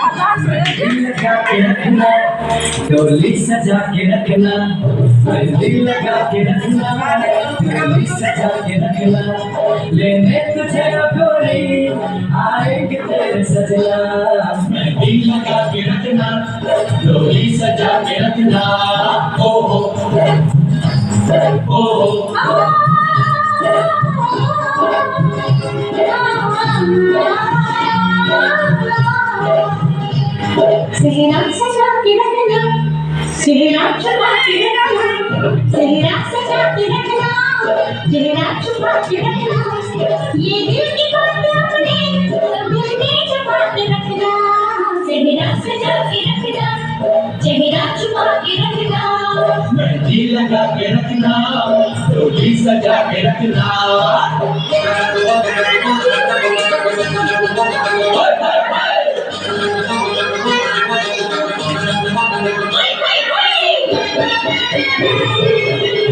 लगा के रखना, डोली सजा के रखना, दिल लगा के रखना, डोली सजा के रखना, लेने तुझे गोरी आएंगे तेरे सजना। दिल लगा के रखना, डोली सजा के रखना, ओ हो ओ सेहरा सजा के रखना, सेहरा छुपा के रखना, सेहरा सजा के रखना, सेहरा छुपा के रखना, ये दिल की बात अपने दिल में छुपा के रखना, सेहरा सजा के रखना, सेहरा छुपा के रखना, मेहंदी लगा के रखना, डोली सजा के रखना। Wait.